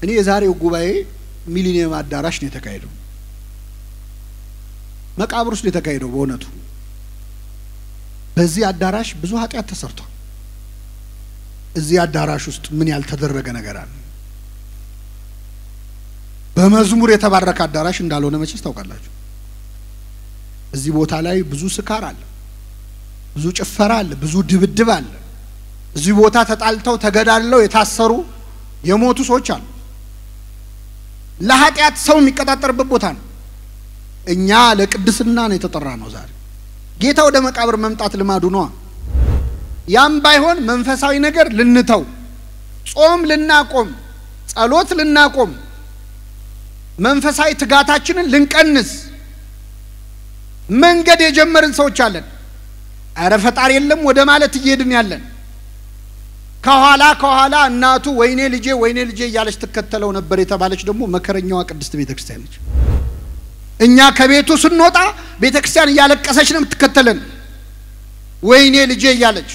እኔ የዛሬው ጉባኤ ሚሊኒየም አዳራሽ ነው የተካሄደው መቃብር ውስጥ የተካሄደው በእውነቱ በዚህ አዳራሽ ብዙ ኃጢያት ተሰርቷል እዚህ አዳራሽ ውስጥ ምን ያልተደረገ ነገር አለ በመዝሙር የተባረከ አዳራሽ እንዳልሆነ መቼስ ታውቃላችሁ እዚህ ቦታ ላይ ብዙ ስካር አለ ብዙ ጭፈራ አለ ብዙ ድብድብ አለ እዚህ ቦታ ተጣልተው ተገዳለው የታሰሩ የሞቱ ሰዎች አሉ ለኃጢያት ሰው የሚቀጣጠርበት ቦታ ነው እኛ ለቅድስና ነው የተጠራነው ዛሬ ጌታ ወደ መቃብር መምጣት ልማዱ ነው ያም ባይሆን መንፈሳዊ ነገር ልንተው ጾም ልናቆም ጸሎት ልናቆም መንፈሳዊ ትጋታችንን ልንቀንስ መንገድ የጀመርን ሰዎች አለን አረ ፈጣሪ የለም ወደ ማለት እየሄድን ያለን ከኋላ እናቱ ወይኔ ልጄ እያለች ተከተለው ነበር የተባለች ደግሞ መከረኛዋ ቅድስት ቤተክርስቲያን ነች እኛ ከቤቱ ስንወጣ ቤተክርስቲያን እያለቀሰች ነው የምትከተለን ወይኔ ልጄ እያለች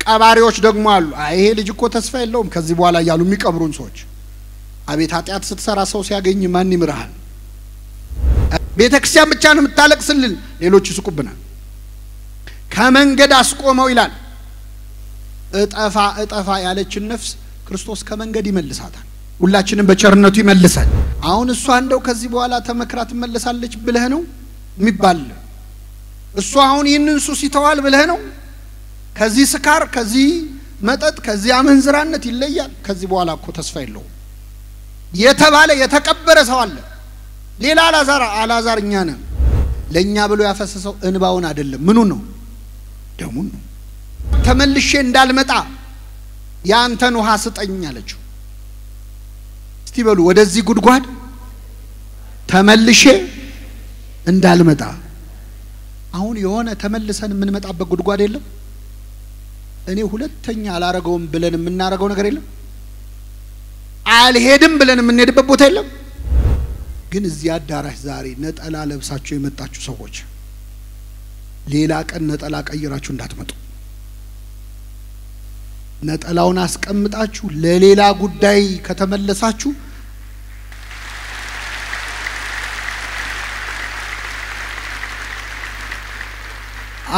ቀባሪዎች ደግሞ አሉ ይሄ ልጅ እኮ ተስፋ የለውም ከዚህ በኋላ ያሉ የሚቀብሩን ሰዎች አቤት ኃጢያት ስትሰራ ሰው ሲያገኝ ማን ይምርሃል ቤተክርስቲያን ብቻ ነው የምታለቅስልን ሌሎች ይስቁብናል ከመንገድ አስቆመው ይላል እጠፋ ያለችን ነፍስ ክርስቶስ ከመንገድ ይመልሳታል ሁላችንም በቸርነቱ ይመልሳል አሁን እሷ እንደው ከዚህ በኋላ ተመክራ ትመለሳለች ብለህ ነው የሚባል እሷ አሁን ይህንን ሱስ ይተዋል ብለህ ነው ከዚህ ስካር ከዚህ መጠጥ ከዚህ አመንዝራነት ይለያል ከዚህ በኋላ እኮ ተስፋ የለውም የተባለ የተቀበረ ሰው አለ ሌላ አላዛር እኛ ነን ለኛ ብሎ ያፈሰሰው እንባውን አይደለም ምኑን ነው ደሙን ነው ተመልሼ እንዳልመጣ ያንተን ውሃ ስጠኝ አለችው እስቲ በሉ ወደዚህ ጉድጓድ ተመልሼ እንዳልመጣ አሁን የሆነ ተመልሰን የምንመጣበት ጉድጓድ የለም እኔ ሁለተኛ አላረገውም ብለን የምናረገው ነገር የለም አልሄድም ብለን የምንሄድበት ቦታ የለም ግን እዚህ አዳራሽ ዛሬ ነጠላ ለብሳችሁ የመጣችሁ ሰዎች ሌላ ቀን ነጠላ ቀይራችሁ እንዳትመጡ ነጠላውን አስቀምጣችሁ ለሌላ ጉዳይ ከተመለሳችሁ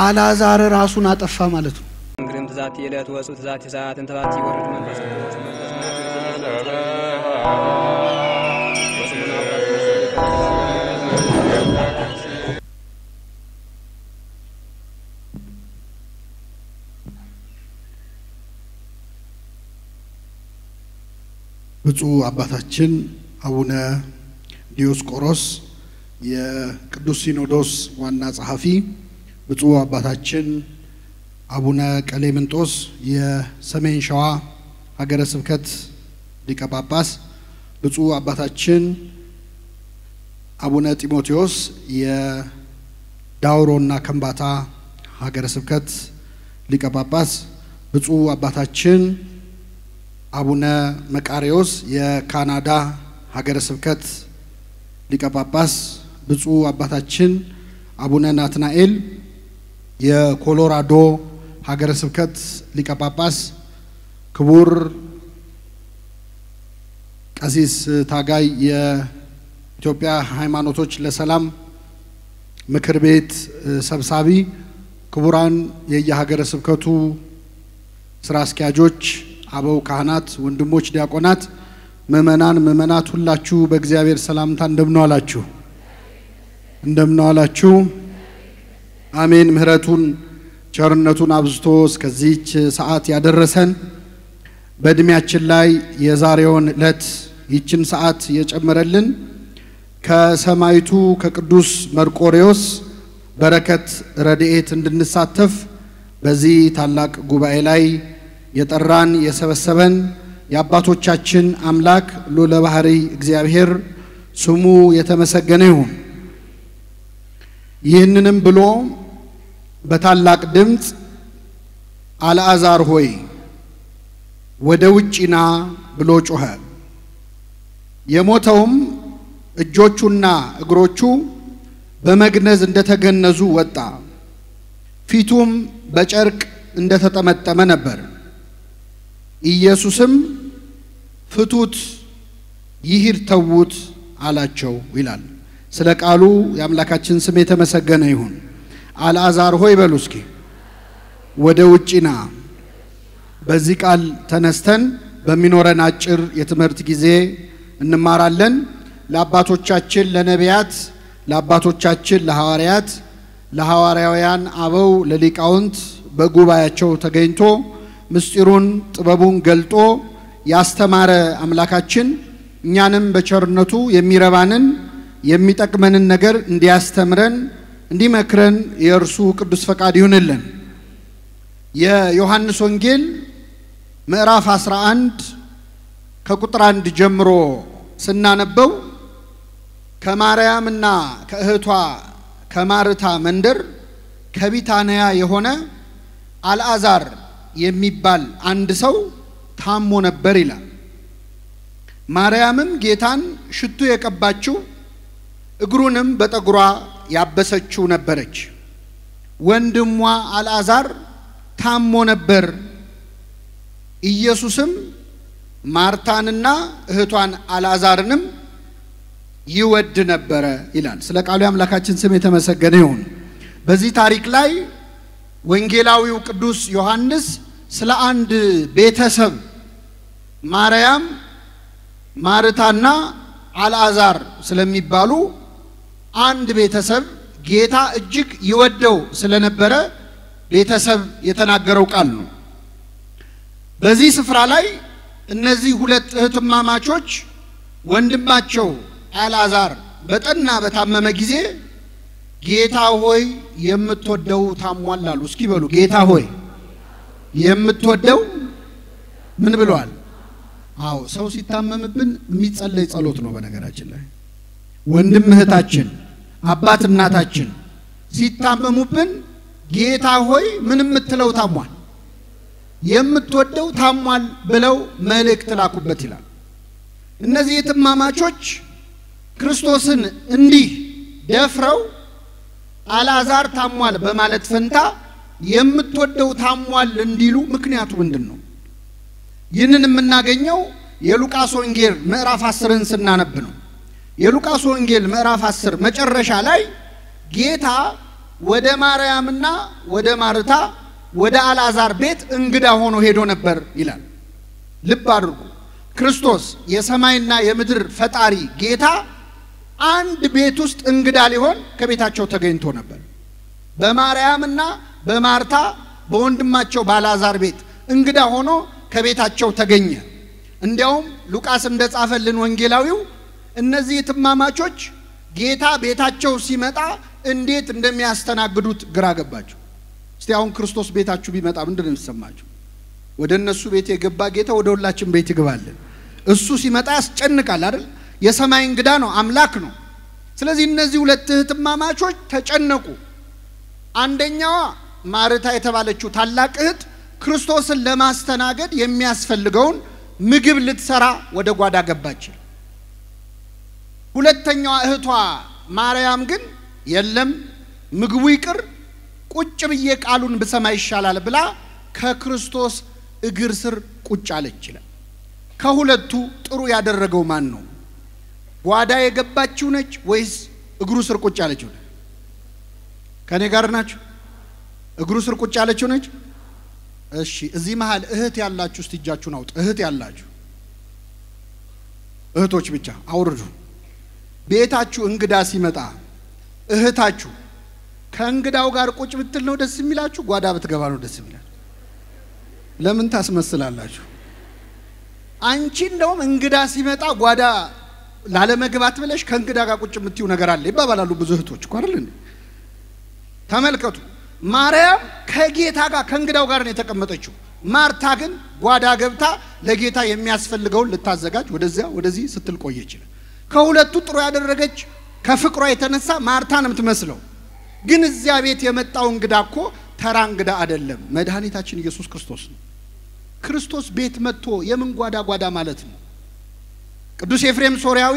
አላዛር ራሱን አጠፋ ማለት ነው እንግዲህ ትዛት የለት ወሱ ትዛት ሰዓት እንተባት ይወርድ መንፈስ ብፁዕ አባታችን አቡነ ዲዮስቆሮስ የቅዱስ ሲኖዶስ ዋና ጸሐፊ ብፁዕ አባታችን አቡነ ቀሌምንጦስ የሰሜን ሸዋ ሀገረ ስብከት ሊቀ ጳጳስ ብፁዕ አባታችን አቡነ ጢሞቴዎስ የዳውሮና ከምባታ ሀገረ ስብከት ሊቀ ጳጳስ ብፁዕ አባታችን አቡነ መቃሪዎስ የካናዳ ሀገረ ስብከት ሊቀ ጳጳስ ብፁዕ አባታችን አቡነ ናትናኤል የኮሎራዶ ሀገረ ስብከት ሊቀ ጳጳስ ክቡር ቀሲስ ታጋይ የኢትዮጵያ ሃይማኖቶች ለሰላም ምክር ቤት ሰብሳቢ ክቡራን የየሀገረ ስብከቱ ስራ አስኪያጆች አበው ካህናት ወንድሞች ዲያቆናት ምእመናት ሁላችሁ በእግዚአብሔር ሰላምታ እንደምን ዋላችሁ አሜን ምህረቱን ቸርነቱን አብዝቶ እስከዚህች ሰዓት ያደረሰን በእድሜያችን ላይ የዛሬውን ዕለት ይችን ሰዓት የጨመረልን ከሰማይቱ ከቅዱስ መርቆሬዎስ በረከት ረድኤት እንድንሳተፍ በዚህ ታላቅ ጉባኤ ላይ የጠራን የሰበሰበን የአባቶቻችን አምላክ ሎለ ባህሪ እግዚአብሔር ስሙ የተመሰገነ ይሁን ይህንንም ብሎ በታላቅ ድምጽ አልዓዛር ሆይ ወደ ውጪና ብሎ ጮኸ የሞተውም እጆቹና እግሮቹ በመግነዝ እንደተገነዙ ወጣ ፊቱም በጨርቅ እንደተጠመጠመ ነበር ኢየሱስም ፍቱት ይሂድ ተዉት አላቸው ይላል። ስለ ቃሉ የአምላካችን ስም የተመሰገነ ይሁን። አልዓዛር ሆይ በሉ እስኪ ወደ ውጪና። በዚህ ቃል ተነስተን በሚኖረን አጭር የትምህርት ጊዜ እንማራለን። ለአባቶቻችን ለነቢያት፣ ለአባቶቻችን ለሐዋርያት፣ ለሐዋርያውያን አበው፣ ለሊቃውንት በጉባኤያቸው ተገኝቶ ምስጢሩን ጥበቡን ገልጦ ያስተማረ አምላካችን እኛንም በቸርነቱ የሚረባንን የሚጠቅመንን ነገር እንዲያስተምረን እንዲመክረን የእርሱ ቅዱስ ፈቃድ ይሁንልን። የዮሐንስ ወንጌል ምዕራፍ 11 ከቁጥር 1 ጀምሮ ስናነበው ከማርያምና ከእህቷ ከማርታ መንደር ከቢታንያ የሆነ አልዓዛር የሚባል አንድ ሰው ታሞ ነበር ይላል። ማርያምም ጌታን ሽቱ የቀባችው እግሩንም በጠጉሯ ያበሰችው ነበረች። ወንድሟ አልዓዛር ታሞ ነበር። ኢየሱስም ማርታንና እህቷን አልዓዛርንም ይወድ ነበረ ይላል። ስለ ቃሉ አምላካችን ስም የተመሰገነ ይሁን። በዚህ ታሪክ ላይ ወንጌላዊው ቅዱስ ዮሐንስ ስለ አንድ ቤተሰብ ማርያም ማርታና አልዓዛር ስለሚባሉ አንድ ቤተሰብ ጌታ እጅግ ይወደው ስለነበረ ቤተሰብ የተናገረው ቃል ነው። በዚህ ስፍራ ላይ እነዚህ ሁለት እህትማማቾች ወንድማቸው አልዓዛር በጠና በታመመ ጊዜ ጌታ ሆይ የምትወደው ታሟል አሉ። እስኪ በሉ ጌታ ሆይ የምትወደው ምን ብለዋል? አዎ ሰው ሲታመምብን የሚጸለይ ጸሎት ነው። በነገራችን ላይ ወንድም እህታችን አባት እናታችን ሲታመሙብን ጌታ ሆይ ምን የምትለው ታሟል የምትወደው ታሟል ብለው መልእክት ላኩበት ይላል። እነዚህ እህትማማቾች ክርስቶስን እንዲህ ደፍረው አልዓዛር ታሟል በማለት ፈንታ የምትወደው ታሟል እንዲሉ ምክንያቱ ምንድነው? ይህንን የምናገኘው የሉቃስ ወንጌል ምዕራፍ 10ን ስናነብ ነው። የሉቃስ ወንጌል ምዕራፍ 10 መጨረሻ ላይ ጌታ ወደ ማርያምና ወደ ማርታ ወደ አልዓዛር ቤት እንግዳ ሆኖ ሄዶ ነበር ይላል። ልብ አድርጉ። ክርስቶስ የሰማይና የምድር ፈጣሪ ጌታ አንድ ቤት ውስጥ እንግዳ ሊሆን ከቤታቸው ተገኝቶ ነበር። በማርያምና በማርታ በወንድማቸው በአልዓዛር ቤት እንግዳ ሆኖ ከቤታቸው ተገኘ። እንዲያውም ሉቃስ እንደጻፈልን ወንጌላዊው እነዚህ እህትማማቾች ጌታ ቤታቸው ሲመጣ እንዴት እንደሚያስተናግዱት ግራ ገባቸው። እስቲ አሁን ክርስቶስ ቤታችሁ ቢመጣ ምንድነው የሚሰማችሁ? ወደ እነሱ ቤት የገባ ጌታ ወደ ሁላችን ቤት ይገባልን። እሱ ሲመጣ ያስጨንቃል አይደል? የሰማይ እንግዳ ነው፣ አምላክ ነው። ስለዚህ እነዚህ ሁለት እህትማማቾች ተጨነቁ። አንደኛዋ ማርታ የተባለችው ታላቅ እህት ክርስቶስን ለማስተናገድ የሚያስፈልገውን ምግብ ልትሰራ ወደ ጓዳ ገባች። ሁለተኛዋ እህቷ ማርያም ግን የለም ምግቡ ይቅር ቁጭ ብዬ ቃሉን ብሰማ ይሻላል ብላ ከክርስቶስ እግር ስር ቁጭ አለች ይላል። ከሁለቱ ጥሩ ያደረገው ማን ነው? ጓዳ የገባችው ነች ወይስ እግሩ ስር ቁጭ ያለችው? ከኔ ጋር ናችሁ? እግሩ ስር ቁጭ ያለችው ነች። እሺ እዚህ መሃል እህት ያላችሁ እስቲ እጃችሁን አውጡ። እህት ያላችሁ እህቶች ብቻ አውርዱ። ቤታችሁ እንግዳ ሲመጣ እህታችሁ ከእንግዳው ጋር ቁጭ ብትል ነው ደስ የሚላችሁ? ጓዳ ብትገባ ነው ደስ የሚላችሁ? ለምን ታስመስላላችሁ? አንቺ እንደውም እንግዳ ሲመጣ ጓዳ ላለመግባት ብለሽ ከእንግዳ ጋር ቁጭ የምትዩ ነገር አለ ይባባላሉ ብዙ እህቶች እኮ አይደል እንዴ? ተመልከቱ። ማርያም ከጌታ ጋር ከእንግዳው ጋር ነው የተቀመጠችው። ማርታ ግን ጓዳ ገብታ ለጌታ የሚያስፈልገውን ልታዘጋጅ ወደዚያ ወደዚህ ስትል ቆየች። ከሁለቱ ጥሩ ያደረገች ከፍቅሯ የተነሳ ማርታ ነው የምትመስለው። ግን እዚያ ቤት የመጣው እንግዳ እኮ ተራ እንግዳ አይደለም፣ መድኃኒታችን ኢየሱስ ክርስቶስ ነው። ክርስቶስ ቤት መጥቶ የምን ጓዳ ጓዳ ማለት ነው? ቅዱስ ኤፍሬም ሶርያዊ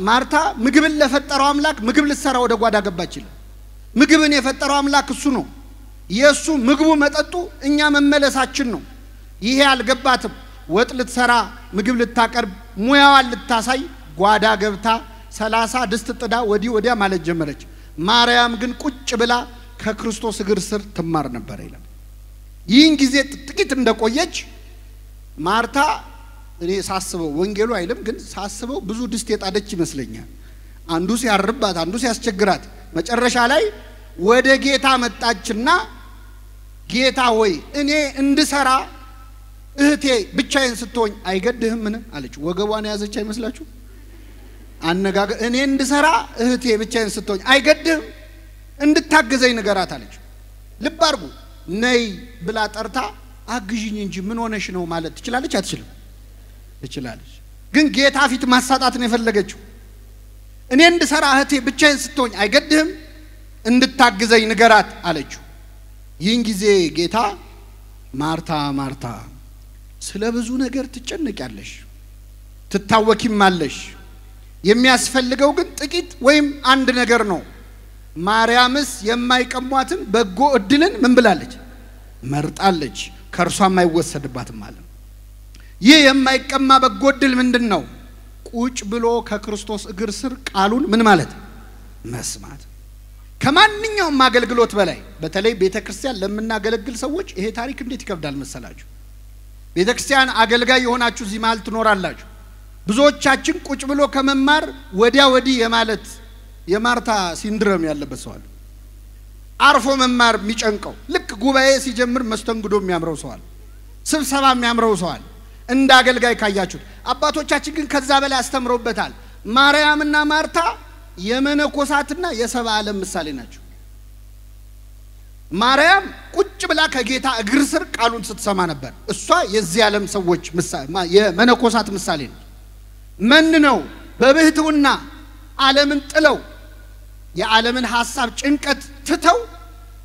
ማርታ ምግብን ለፈጠረው አምላክ ምግብ ልትሰራ ወደ ጓዳ ገባች ይላል። ምግብን የፈጠረው አምላክ እሱ ነው። የሱ ምግቡ መጠጡ እኛ መመለሳችን ነው። ይሄ አልገባትም። ወጥ ልትሰራ ምግብ ልታቀርብ ሙያዋን ልታሳይ ጓዳ ገብታ 30 ድስት ጥዳ ወዲያ ማለት ጀመረች። ማርያም ግን ቁጭ ብላ ከክርስቶስ እግር ስር ትማር ነበር ይላል። ይህን ጊዜ ጥቂት እንደቆየች ማርታ እኔ ሳስበው ወንጌሉ አይልም ግን ሳስበው ብዙ ድስት የጣደች ይመስለኛል። አንዱ ሲያርባት አንዱ ሲያስቸግራት መጨረሻ ላይ ወደ ጌታ መጣችና ጌታ ሆይ እኔ እንድሰራ እህቴ ብቻዬን ስትሆኝ አይገድህም ምን አለች። ወገቧን ያዘች አይመስላችሁ? አነጋገር እኔ እንድሰራ እህቴ ብቻዬን ስትሆኝ አይገድህም እንድታገዘኝ ንገራት አለች። ልብ አድርጉ። ነይ ብላ ጠርታ አግዥኝ እንጂ ምን ሆነሽ ነው ማለት ትችላለች አትችልም? ትችላለች። ግን ጌታ ፊት ማሳጣት ነው የፈለገችው። እኔ እንድሰራ እህቴ ብቻዬን ስትሆኝ አይገድህም እንድታገዘኝ ንገራት አለችው። ይህን ጊዜ ጌታ ማርታ ማርታ ስለ ብዙ ነገር ትጨነቂያለሽ ትታወቂማለሽ፣ የሚያስፈልገው ግን ጥቂት ወይም አንድ ነገር ነው። ማርያምስ የማይቀሟትን በጎ እድልን ምን ብላለች? መርጣለች፣ ከርሷም አይወሰድባትም ማለት። ይህ የማይቀማ በጎ እድል ምንድነው? ቁጭ ብሎ ከክርስቶስ እግር ስር ቃሉን ምን ማለት መስማት። ከማንኛውም አገልግሎት በላይ በተለይ ቤተክርስቲያን ለምናገለግል ሰዎች ይሄ ታሪክ እንዴት ይከብዳል መሰላችሁ? ቤተክርስቲያን አገልጋይ የሆናችሁ እዚህ ማለት ትኖራላችሁ። ብዙዎቻችን ቁጭ ብሎ ከመማር ወዲያ ወዲህ የማለት የማርታ ሲንድሮም ያለበት ሰው አለ። አርፎ መማር የሚጨንቀው ልክ ጉባኤ ሲጀምር መስተንግዶ የሚያምረው ሰው አለ፣ ስብሰባ የሚያምረው ሰው አለ። እንደ አገልጋይ ካያችሁት አባቶቻችን ግን ከዛ በላይ አስተምረውበታል። ማርያምና ማርታ የመነኮሳትና የሰባ ዓለም ምሳሌ ናቸው። ማርያም ቁጭ ብላ ከጌታ እግር ስር ቃሉን ስትሰማ ነበር። እሷ የዚህ ዓለም ሰዎች ምሳሌ የመነኮሳት ምሳሌ ነው። ነው በብህትውና ዓለምን ጥለው የዓለምን ሐሳብ ጭንቀት ትተው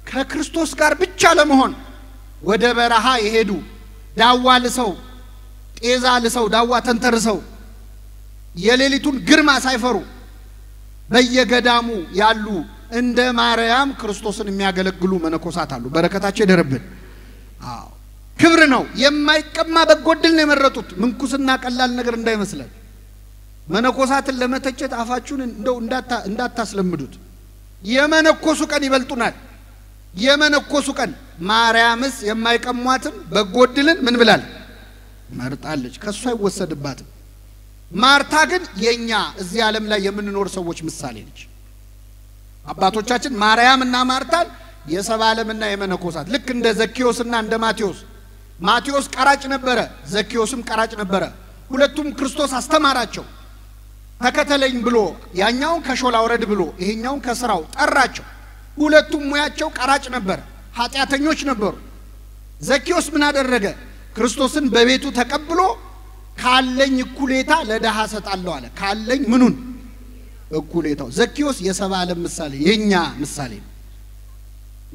ከክርስቶስ ጋር ብቻ ለመሆን ወደ በረሃ የሄዱ ዳዋ ልሰው ጤዛ ልሰው ዳዋ ተንተርሰው የሌሊቱን ግርማ ሳይፈሩ በየገዳሙ ያሉ እንደ ማርያም ክርስቶስን የሚያገለግሉ መነኮሳት አሉ። በረከታቸው ይደርብን። አዎ ክብር ነው። የማይቀማ በጎ እድል ነው የመረጡት። ምንኩስና ቀላል ነገር እንዳይመስለን። መነኮሳትን ለመተቸት አፋችሁን እንደው እንዳታስለምዱት። የመነኮሱ ቀን ይበልጡናል። የመነኮሱ ቀን ማርያምስ የማይቀሟትን በጎ እድልን ምን ብላል መርጣለች፣ ከሷ አይወሰድባትም። ማርታ ግን የኛ እዚህ ዓለም ላይ የምንኖር ሰዎች ምሳሌ ነች። አባቶቻችን ማርያምና ማርታን የሰባ ዓለምና የመነኮሳት ልክ እንደ ዘኪዮስና እንደ ማቴዎስ ቀራጭ ነበረ፣ ዘኪዮስም ቀራጭ ነበረ። ሁለቱም ክርስቶስ አስተማራቸው። ተከተለኝ ብሎ ያኛውን ከሾላ ወረድ ብሎ ይሄኛውን ከስራው ጠራቸው። ሁለቱም ሙያቸው ቀራጭ ነበር፣ ኃጢያተኞች ነበሩ። ዘኪዮስ ምን አደረገ? ክርስቶስን በቤቱ ተቀብሎ ካለኝ እኩሌታ ለደሃ ሰጣለሁ አለ። ካለኝ ምኑን? እኩሌታው። ዘኪዮስ የሰባ ዓለም ምሳሌ የኛ ምሳሌ ነው።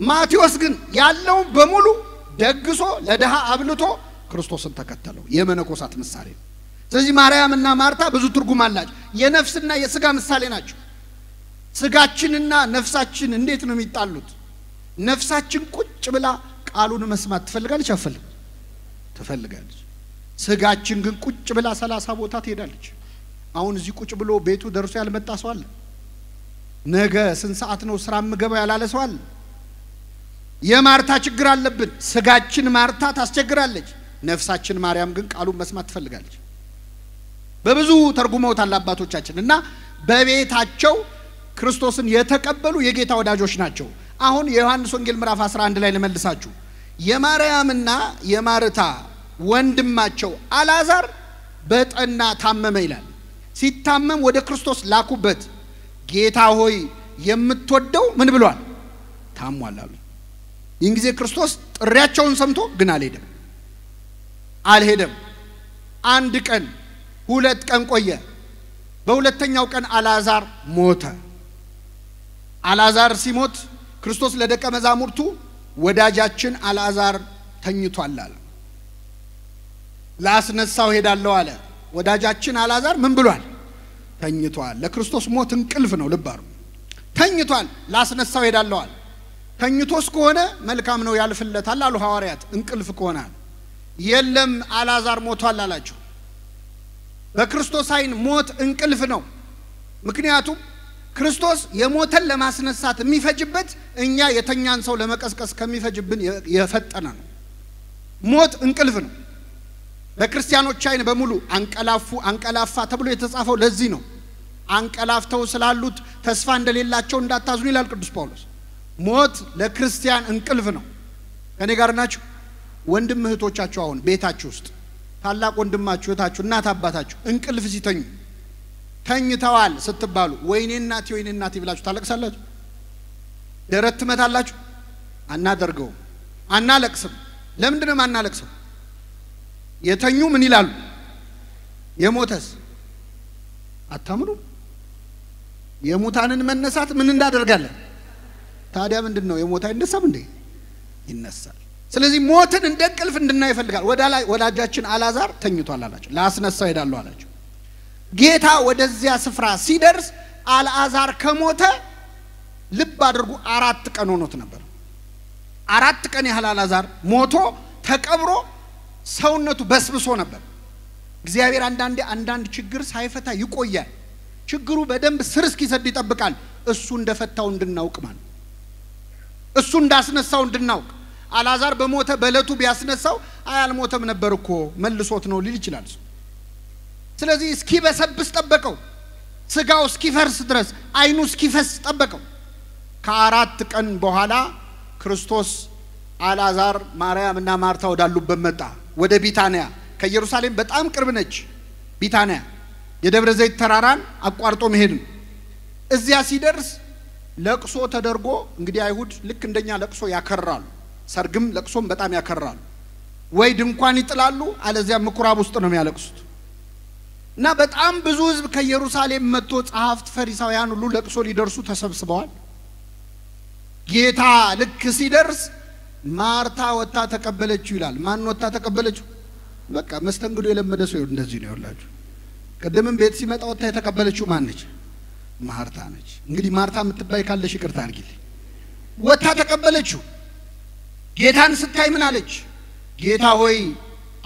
ማቴዎስ ግን ያለውን በሙሉ ደግሶ ለደሃ አብልቶ ክርስቶስን ተከተለው። የመነኮሳት ምሳሌ ነው። ስለዚህ ማርያምና ማርታ ብዙ ትርጉም አላቸው። የነፍስና የሥጋ ምሳሌ ናቸው። ሥጋችንና ነፍሳችን እንዴት ነው የሚጣሉት? ነፍሳችን ቁጭ ብላ ቃሉን መስማት ትፈልጋለች አትፈልግም? ትፈልጋለች። ሥጋችን ግን ቁጭ ብላ 30 ቦታ ትሄዳለች። አሁን እዚህ ቁጭ ብሎ ቤቱ ደርሶ ያልመጣ ሰው አለ? ነገ ስንት ሰዓት ነው ስራ ምገባ ያላለ ሰው አለ? የማርታ ችግር አለብን። ሥጋችን ማርታ ታስቸግራለች፣ ነፍሳችን ማርያም ግን ቃሉን መስማት ትፈልጋለች። በብዙ ተርጉመውታል አባቶቻችን እና በቤታቸው ክርስቶስን የተቀበሉ የጌታ ወዳጆች ናቸው። አሁን የዮሐንስ ወንጌል ምዕራፍ 11 ላይ ለመልሳችሁ የማርያምና የማርታ ወንድማቸው አልዓዛር በጠና ታመመ ይላል። ሲታመም ወደ ክርስቶስ ላኩበት። ጌታ ሆይ የምትወደው ምን ብሏል? ታሟል አሉ። ይህን ጊዜ ክርስቶስ ጥሪያቸውን ሰምቶ ግን አልሄደም። አንድ ቀን 2 ቀን ቆየ። በሁለተኛው ቀን አልዓዛር ሞተ። አልዓዛር ሲሞት ክርስቶስ ለደቀ መዛሙርቱ ወዳጃችን አልዓዛር ተኝቷል አለ። ላስነሳው ሄዳለሁ አለ። ወዳጃችን አልዓዛር ምን ብሏል? ተኝቷል። ለክርስቶስ ሞት እንቅልፍ ነው። ልብ አድርጉ። ተኝቷል፣ ላስነሳው ሄዳለሁ አለ። ተኝቶስ ከሆነ መልካም ነው ያልፍለታል አሉ ሐዋርያት። እንቅልፍ ከሆነ የለም አልዓዛር ሞቷል አላቸው። በክርስቶስ አይን ሞት እንቅልፍ ነው። ምክንያቱም ክርስቶስ የሞተን ለማስነሳት የሚፈጅበት እኛ የተኛን ሰው ለመቀስቀስ ከሚፈጅብን የፈጠነ ነው። ሞት እንቅልፍ ነው። በክርስቲያኖች አይን በሙሉ አንቀላፋ ተብሎ የተጻፈው ለዚህ ነው። አንቀላፍተው ስላሉት ተስፋ እንደሌላቸው እንዳታዝኑ ይላል ቅዱስ ጳውሎስ። ሞት ለክርስቲያን እንቅልፍ ነው። ከኔ ጋር ናችሁ? ወንድም እህቶቻችሁ አሁን ቤታችሁ ውስጥ ታላቅ ወንድማችሁ እህታችሁ እናት አባታችሁ እንቅልፍ ሲተኙ ተኝተዋል ስትባሉ ወይኔ እናቴ ብላችሁ ታለቅሳላችሁ? ደረት ትመታላችሁ? አናደርገው፣ አናለቅስም። ለምንድን ነው አናለቅሰው? የተኙ ምን ይላሉ? የሞተስ አታምኑ? የሙታንን መነሳት ምን እንዳደርጋለን? ታዲያ ምንድነው የሞታ አይነሳም እንዴ? ይነሳል። ስለዚህ ሞትን እንደ እንቅልፍ እንድናይ ይፈልጋል። ወዳጃችን አልዓዛር ተኝቷል አላቸው። ላስነሳው ሄዳለሁ አላቸው። ጌታ ወደዚያ ስፍራ ሲደርስ አልዓዛር ከሞተ ልብ አድርጉ 4 ቀን ሆኖት ነበር። 4 ቀን ያህል አልዓዛር ሞቶ ተቀብሮ ሰውነቱ በስብሶ ነበር። እግዚአብሔር አንዳንድ ችግር ሳይፈታ ይቆያል። ችግሩ በደንብ ስር እስኪሰድ ይጠብቃል። እሱ እንደፈታው እንድናውቅ ማለት እሱ እንዳስነሳው እንድናውቅ። አልዓዛር በሞተ በለቱ ቢያስነሳው አልሞተም ነበር እኮ መልሶት ነው ሊል ይችላል። ስለዚህ እስኪበሰብስ ጠበቀው። ስጋው እስኪፈርስ ድረስ አይኑ እስኪፈስ ጠበቀው። ከ4 ቀን በኋላ ክርስቶስ አልዓዛር ማርያም እና ማርታ ወዳሉበት መጣ። ወደ ቢታንያ ከኢየሩሳሌም በጣም ቅርብ ነች ቢታንያ። የደብረ ዘይት ተራራን አቋርጦ መሄድ ነው። እዚያ ሲደርስ ለቅሶ ተደርጎ እንግዲህ አይሁድ ልክ እንደኛ ለቅሶ ያከራሉ። ሰርግም ለቅሶም በጣም ያከራሉ። ወይ ድንኳን ይጥላሉ አለዚያ ምኩራብ ውስጥ ነው የሚያለቅሱት። እና በጣም ብዙ ህዝብ ከኢየሩሳሌም መጥቶ ጸሐፍት ፈሪሳውያን ሁሉ ለቅሶ ሊደርሱ ተሰብስበዋል። ጌታ ልክ ሲደርስ ማርታ ወጣ ተቀበለችው ይላል። ማን ወጣ ተቀበለችው? በቃ መስተንግዶ የለመደ ሰው እንደዚህ ነው ያላችሁ። ቀደምም ቤት ሲመጣ ወጣ የተቀበለችው ማን ነች? ማርታ ነች። እንግዲህ ማርታ የምትባይ ካለሽ ይቅርታ አድርጊልኝ። ወጣ ተቀበለችው። ጌታን ስታይ ምን አለች? ጌታ ሆይ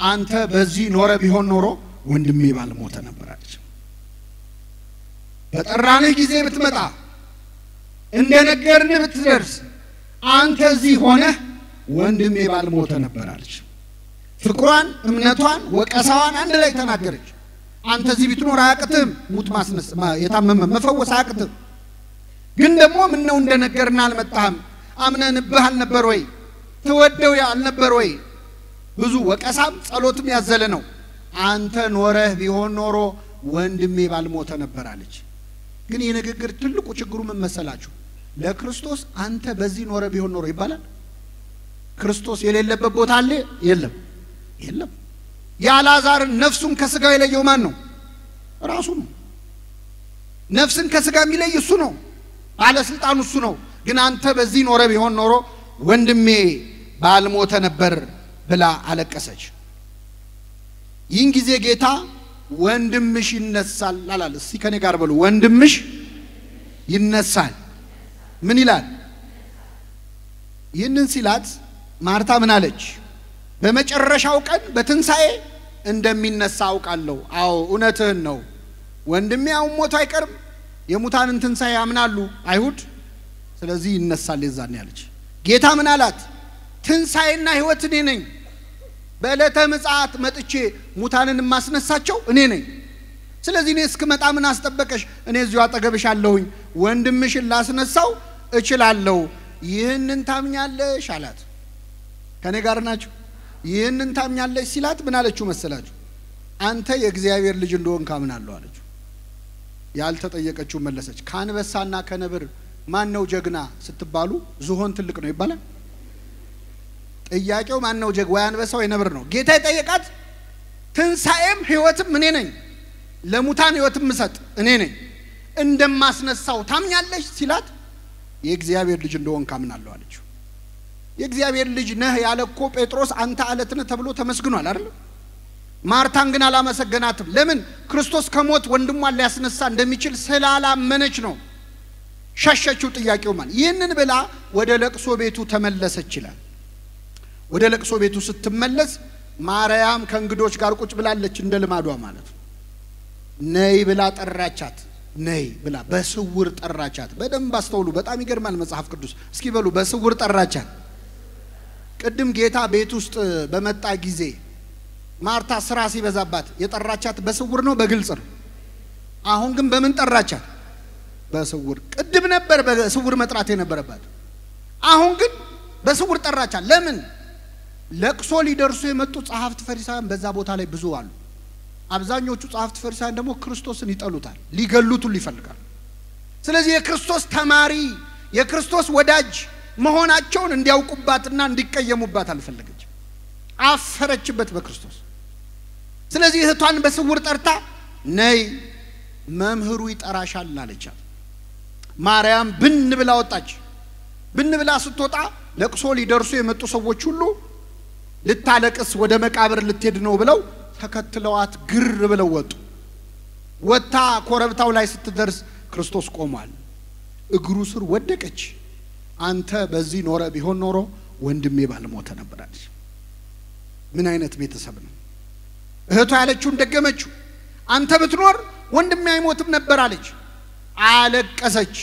አንተ በዚህ ኖረ ቢሆን ኖሮ ወንድሜ ባልሞተ ነበር አለች። በጠራንህ ጊዜ ብትመጣ እንደነገርንህ ብትደርስ አንተ እዚህ ሆነህ ወንድሜ ባልሞተ ነበር አለች። ፍቅሯን፣ እምነቷን፣ ወቀሳዋን አንድ ላይ ተናገረች። አንተ እዚህ ብትኖር አያቅትም ሙት ማስነስ የታመመ መፈወስ አያቅትም። ግን ደግሞ ምን ነው እንደነገርና አልመጣህም? አምነንብህ አልነበር ወይ? ተወደው አልነበር ወይ? ብዙ ወቀሳም ጸሎትም ያዘለ ነው። አንተ ኖረህ ቢሆን ኖሮ ወንድሜ ባልሞተ ነበር አለች። ግን የንግግር ትልቁ ችግሩ ምን መሰላችሁ? ለክርስቶስ አንተ በዚህ ኖረ ቢሆን ኖሮ ይባላል? ክርስቶስ የሌለበት ቦታ አለ? የለም። የአልዓዛርን ነፍሱን ከስጋው የለየው ማን ነው? ራሱ ነው። ነፍስን ከስጋ የሚለይ እሱ ነው። ባለስልጣኑ እሱ ነው። ግን አንተ በዚህ ኖረ ቢሆን ኖሮ ወንድሜ ባልሞተ ነበር ብላ አለቀሰች። ይህን ጊዜ ጌታ ወንድምሽ ይነሳል አላለ። እስቲ ከኔ ጋር በሉ ወንድምሽ ይነሳል። ምን ይላል? ይህንን ሲላት ማርታ ምን አለች? በመጨረሻው ቀን በትንሳኤ እንደሚነሳ አውቃለሁ። አዎ እውነትህን ነው። ወንድሜ አሁን ሞቶ አይቀርም። የሙታንን ትንሳኤ ያምናሉ አይሁድ። ስለዚህ ይነሳል የዛኔ ያለች። ጌታ ምን አላት? ትንሳኤና ሕይወት እኔ ነኝ። በዕለተ ምጽአት መጥቼ ሙታንን ማስነሳቸው እኔ ነኝ። ስለዚህ እኔ እስክመጣ ምን አስጠበቀሽ? እኔ እዚሁ አጠገብሽ አለሁኝ። ወንድምሽን ላስነሳው እችላለሁ። ይህንን ታምኛለሽ አላት። ከኔ ጋር ናችሁ? ይህንን ታምኛለሽ ሲላት ምን አለችው መሰላችሁ? አንተ የእግዚአብሔር ልጅ እንደሆንክ አምናለሁ አለችው። ያልተጠየቀችው መለሰች። ከአንበሳና ከነብር ማን ነው ጀግና ስትባሉ ዝሆን ትልቅ ነው ይባላል። ጥያቄው ማን ነው ጀግ? ወይ አንበሳው ወይ ነብር ነው። ጌታ የጠየቃት ትንሳኤም ሕይወትም እኔ ነኝ፣ ለሙታን ሕይወትም ምሰጥ እኔ ነኝ፣ እንደማስነሳው ታምኛለሽ ሲላት የእግዚአብሔር ልጅ እንደሆንክ አምናለሁ አለችው። የእግዚአብሔር ልጅ ነህ ያለኮ ጴጥሮስ አንተ አለት ነህ ተብሎ ተመስግኗል አይደል? ማርታን ግን አላመሰገናትም። ለምን? ክርስቶስ ከሞት ወንድሟን ሊያስነሳ እንደሚችል ስላላመነች ነው። ሸሸችው ጥያቄው ማለት። ይህንን ብላ ወደ ለቅሶ ቤቱ ተመለሰች ይላል። ወደ ለቅሶ ቤቱ ስትመለስ ማርያም ከእንግዶች ጋር ቁጭ ብላለች እንደ ልማዷ ማለት ነው። ነይ ብላ ጠራቻት ነይ ብላ በስውር ጠራቻት በደንብ አስተውሉ በጣም ይገርማል መጽሐፍ ቅዱስ እስኪ በሉ በስውር ጠራቻት ቅድም ጌታ ቤት ውስጥ በመጣ ጊዜ ማርታ ስራ ሲበዛባት የጠራቻት በስውር ነው በግልጽ ነው አሁን ግን በምን ጠራቻት በስውር ቅድም ነበር በስውር መጥራት የነበረባት አሁን ግን በስውር ጠራቻት ለምን ለቅሶ ሊደርሱ የመጡ ጸሐፍት ፈሪሳውያን በዛ ቦታ ላይ ብዙ አሉ አብዛኞቹ ጸሐፍት ፈሪሳውያን ደግሞ ክርስቶስን ይጠሉታል ሊገሉት ይፈልጋሉ ስለዚህ የክርስቶስ ተማሪ የክርስቶስ ወዳጅ መሆናቸውን እንዲያውቁባትና እንዲቀየሙባት አልፈለገች አፈረችበት በክርስቶስ ስለዚህ እህቷን በስውር ጠርታ ነይ መምህሩ ይጠራሻል አለቻት ማርያም ብን ብላ ወጣች ብን ብላ ስትወጣ ለቅሶ ሊደርሱ የመጡ ሰዎች ሁሉ ልታለቅስ ወደ መቃብር ልትሄድ ነው ብለው ተከትለዋት ግር ብለው ወጡ ወጣ ኮረብታው ላይ ስትደርስ ክርስቶስ ቆሟል እግሩ ስር ወደቀች አንተ በዚህ ኖረ ቢሆን ኖሮ ወንድሜ ባልሞተ ነበር አለች ምን አይነት ቤተሰብ ነው እህቷ ያለችውን ደገመችው አንተ ብትኖር ወንድሜ አይሞትም ነበር አለች አለቀሰች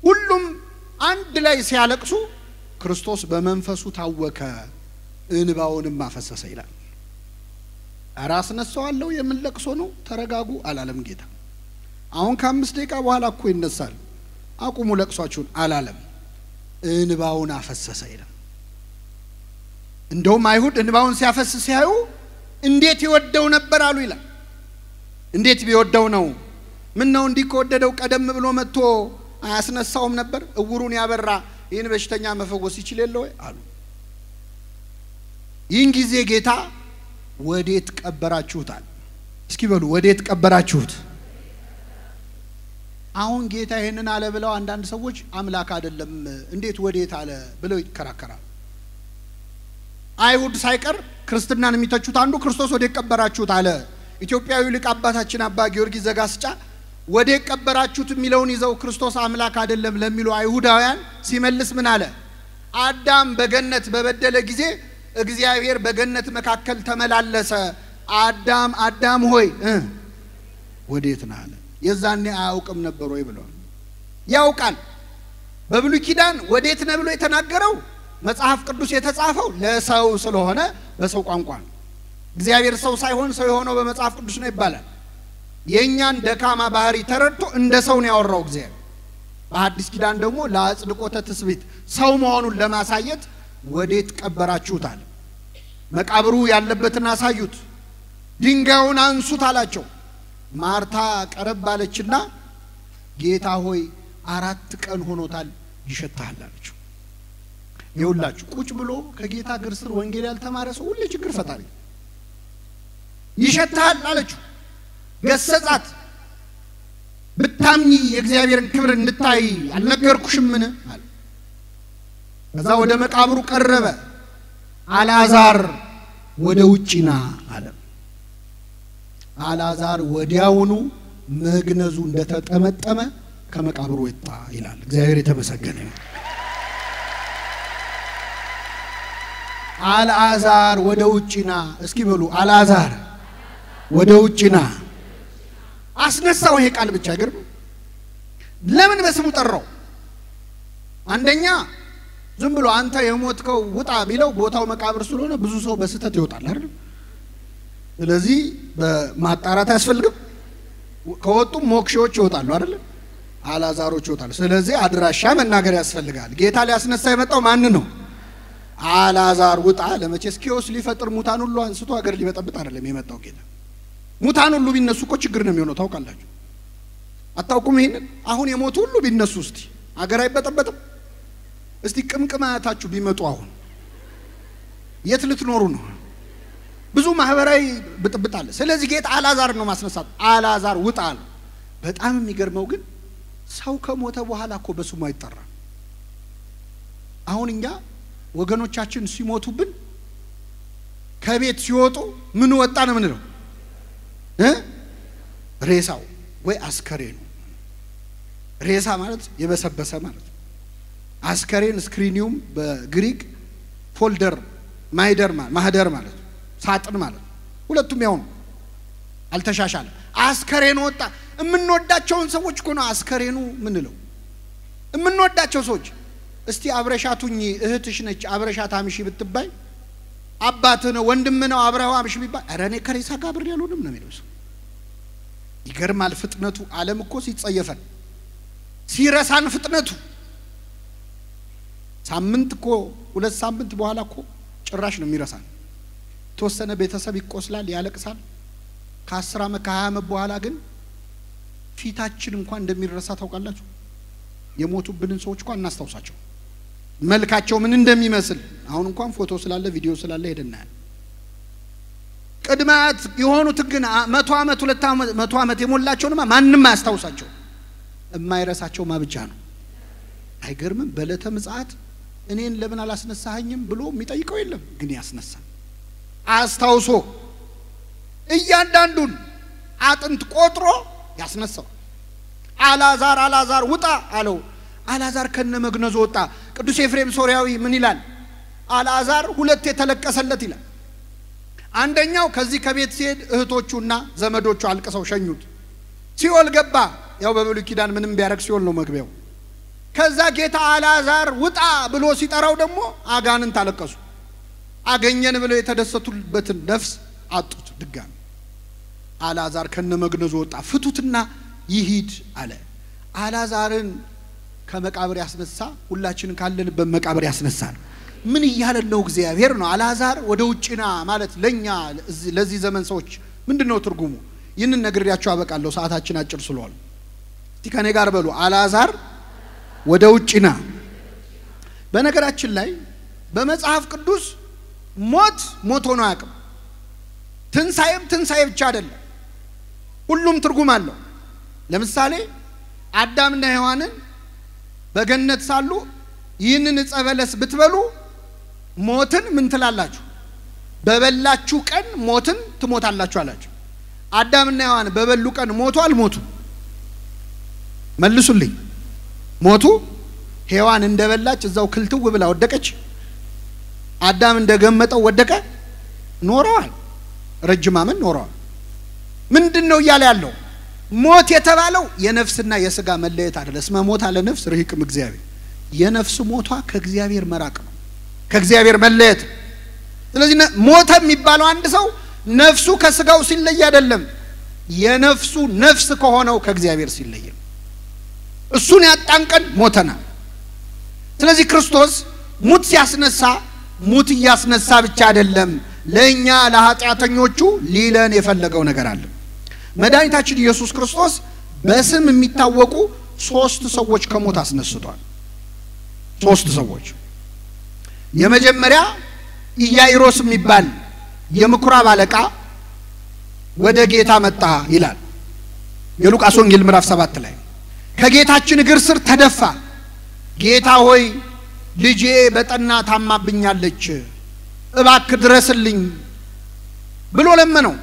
ሁሉም አንድ ላይ ሲያለቅሱ ክርስቶስ በመንፈሱ ታወከ እንባውንም አፈሰሰ ይላል አራስ ነሳዋለሁ የምንለቅሶ ነው ተረጋጉ አላለም ጌታ አሁን ከ5 ደቂቃ በኋላ እኮ ይነሳል አቁሙ ለቅሷችሁን አላለም እንባውን አፈሰሰ ይላል እንደውም አይሁድ እንባውን ሲያፈስ ሲያዩ እንዴት ይወደው ነበር አሉ ይላል እንዴት ቢወደው ነው ምን ነው እንዲኮወደደው ቀደም ብሎ መጥቶ አያስነሳውም ነበር እውሩን ያበራ ይህን በሽተኛ መፈወስ ይችል የለ ወይ አሉ ይህን ጊዜ ጌታ ወዴት ቀበራችሁታል እስኪ በሉ ወዴት ቀበራችሁት አሁን ጌታ ይሄንን አለ ብለው አንዳንድ ሰዎች አምላክ አይደለም እንዴት ወዴት አለ ብለው ይከራከራሉ አይሁድ ሳይቀር ክርስትናን የሚተቹት አንዱ ክርስቶስ ወዴት ቀበራችሁት አለ ኢትዮጵያዊው ሊቅ አባታችን አባ ጊዮርጊስ ዘጋስጫ ወዴት ቀበራችሁት የሚለውን ይዘው ክርስቶስ አምላክ አይደለም ለሚሉ አይሁዳውያን ሲመልስ ምን አለ አዳም በገነት በበደለ ጊዜ እግዚአብሔር በገነት መካከል ተመላለሰ አዳም ሆይ ወዴት ነህ አለ የዛኔ አያውቅም ነበር ወይ ብለው ያውቃል በብሉይ ኪዳን ወዴት ነህ ብሎ የተናገረው መጽሐፍ ቅዱስ የተጻፈው ለሰው ስለሆነ በሰው ቋንቋ ነው እግዚአብሔር ሰው ሳይሆን ሰው የሆነው በመጽሐፍ ቅዱስ ነው ይባላል የኛን ደካማ ባህሪ ተረድቶ እንደ ሰው ነው ያወራው እግዚአብሔር በሐዲስ ኪዳን ደግሞ ለአጽድቆተ ትስብእት ሰው መሆኑን ለማሳየት ወዴት ቀበራችሁት አለ መቃብሩ ያለበትን አሳዩት ድንጋዩን አንሱት አላቸው ማርታ ቀረብ አለችና ጌታ ሆይ 4 ቀን ሆኖታል ይሸታል አለችው ይውላችሁ ቁጭ ብሎ ከጌታ እግር ስር ወንጌል ያልተማረ ሰው ሁሉ ችግር ፈጣሪ ይሸታል አለችው ገሰጻት ብታምኚ የእግዚአብሔርን ክብር እንድታይ አልነገርኩሽምን አለ ከዛ ወደ መቃብሩ ቀረበ አልዓዛር ወደ ውጪና አለ አልዓዛር ወዲያውኑ መግነዙ እንደተጠመጠመ ከመቃብሩ ወጣ ይላል እግዚአብሔር የተመሰገነ ይሁን አልዓዛር ወደ ውጪና እስኪ በሉ አልዓዛር ወደ ውጪና አስነሳው ይሄ ቃል ብቻ አይገርም ለምን በስሙ ጠራው አንደኛ ዝም ብሎ አንተ የሞትከው ውጣ ቢለው ቦታው መቃብር ስለሆነ ብዙ ሰው በስተት ይወጣል አይደል ስለዚህ በማጣራት ያስፈልግም ከወጡ ሞክሾች ይወጣሉ አይደል አልዓዛሮች ይወጣሉ ስለዚህ አድራሻ መናገር ያስፈልጋል ጌታ ሊያስነሳ የመጣው ማን ነው አልዓዛር ውጣ ለመቼስ ኪዮስ ሊፈጥር ሙታን ሁሉ አንስቶ ሀገር ሊበጠብጥ አይደለም የመጣው ጌታ ሙታን ሁሉ ቢነሱ እኮ ችግር ነው የሚሆነው ታውቃላችሁ አታውቁም ይሄን አሁን የሞቱ ሁሉ ቢነሱ እስቲ ሀገር አይበጠበጥም እስቲ ቅምቅማታችሁ ቢመጡ አሁን የት ልትኖሩ ነው ብዙ ማህበራዊ ብጥብጥ አለ ስለዚህ ጌታ አልዓዛር ነው ማስነሳት አልዓዛር ውጣ አለ በጣም የሚገርመው ግን ሰው ከሞተ በኋላ እኮ በስሙ አይጠራ አሁን እኛ ወገኖቻችን ሲሞቱብን ከቤት ሲወጡ ምን ወጣ ነው ምንለው ሬሳው ወይ አስከሬኑ ሬሳ ማለት የበሰበሰ ማለት አስከሬን ስክሪኒውም በግሪክ ፎልደር ማህደር ማለት ሳጥን ማለት ሁለቱም ያው ነው አልተሻሻለ አስከሬን ወጣ እምንወዳቸውን ሰዎች እኮ ነው አስከሬኑ ምን ነው እምንወዳቸው ሰዎች እስቲ አብረሻቱኝ እህትሽ ነች አብረሻት አምሺ ብትባይ አባትህ ነው ወንድም ነው አብረው አምሺ ቢባል አረኔ ከሬሳ ጋር ብር ያልሆንም ነው የሚለው ይገርማል ፍጥነቱ ዓለም እኮ ሲጸየፈን ሲረሳን ፍጥነቱ ሳምንት እኮ ሁለት ሳምንት በኋላ እኮ ጭራሽ ነው የሚረሳን ተወሰነ ቤተሰብ ይቆስላል ያለቅሳል ከ10 ዓመት ከ20 ዓመት በኋላ ግን ፊታችን እንኳን እንደሚረሳ ታውቃላችሁ የሞቱብንን ሰዎች እንኳን እናስታውሳቸው መልካቸው ምን እንደሚመስል አሁን እንኳን ፎቶ ስላለ ቪዲዮ ስላለ ሄደናል ቅድማት የሆኑት ግን 100 ዓመት 200 ዓመት የሞላቸውንማ ማንንም አያስታውሳቸው የማይረሳቸው ማብቻ ነው አይገርምም በለተ ምጽአት እኔን ለምን አላስነሳኸኝም ብሎ የሚጠይቀው የለም ግን ያስነሳል አስታውሶ እያንዳንዱን አጥንት ቆጥሮ ያስነሳው አላዛር ውጣ አለው አላዛር ከነመግነዙ ወጣ ቅዱስ ኤፍሬም ሶሪያዊ ምን ይላል አላዛር ሁለት የተለቀሰለት ይላል አንደኛው ከዚህ ከቤት ሲሄድ እህቶቹና ዘመዶቹ አልቀሰው ሸኙት ሲኦል ገባ ያው በብሉይ ኪዳን ምንም ቢያረክ ሲኦል ነው መግቢያው ከዛ ጌታ አላዛር ውጣ ብሎ ሲጠራው ደግሞ አጋንንት አለቀሱ አገኘን ብለው የተደሰቱበትን ነፍስ አጡት ድጋሚ አላዛር ከነመግነዙ ወጣ ፍቱትና ይሂድ አለ አላዛርን ከመቃብር ያስነሳ ሁላችንን ካለንበት መቃብር ያስነሳል ምን ይያለ ነው እግዚአብሔር ነው አላዛር ወደ ውጭና ማለት ለኛ ለዚህ ዘመን ሰዎች ምንድነው ትርጉሙ ይህንን ነግሬያችሁ አበቃለሁ ሰዓታችን አጭር ስለሆነ እስቲ ከኔ ጋር በሉ አላዛር ወደ ውጭና በነገራችን ላይ በመጽሐፍ ቅዱስ ሞት ሆኖ ያቀም ትንሳኤ ብቻ አይደለም ሁሉም ትርጉም አለው ለምሳሌ አዳምና ሔዋንን በገነት ሳሉ ይህንን ዕፀ በለስ ብትበሉ ሞትን ምን ትላላችሁ በበላችሁ ቀን ሞትን ትሞታላችሁ አላችሁ አዳምና ሔዋን በበሉ ቀን ሞቱ አልሞቱ መልሱልኝ ሞቱ ሔዋን እንደበላች እዛው ክልትው ብላ ወደቀች አዳም እንደገመጠው ወደቀ ኖረዋል ረጅም አመት ኖረዋል ምንድነው ይያለ ያለው ሞት የተባለው የነፍስና የሥጋ መለየት አይደለም እስመ ሞት አለ ነፍስ ርሂቅም እግዚአብሔር የነፍስ ሞቷ ከእግዚአብሔር መራቅ ነው ከእግዚአብሔር መለየት ስለዚህ ሞተ የሚባለው አንድ ሰው ነፍሱ ከሥጋው ሲለይ አይደለም የነፍሱ ነፍስ ከሆነው ከእግዚአብሔር ሲለይ እሱን ያጣንቀን ሞተና ስለዚህ ክርስቶስ ሙት ሲያስነሳ ሙት ያስነሳ ብቻ አይደለም ለኛ ለኃጢአተኞቹ ሊለን የፈለገው ነገር አለ መድኃኒታችን ኢየሱስ ክርስቶስ በስም የሚታወቁ 3 ሰዎች ከሞት አስነስቷል 3 ሰዎች የመጀመሪያ ኢያኢሮስ የሚባል የምኩራብ አለቃ ወደ ጌታ መጣ ይላል የሉቃስ ወንጌል ምዕራፍ 7 ላይ ከጌታችን እግር ስር ተደፋ ጌታ ሆይ ልጄ በጠና ታማብኛለች እባክህ ድረስልኝ ብሎ ለመነው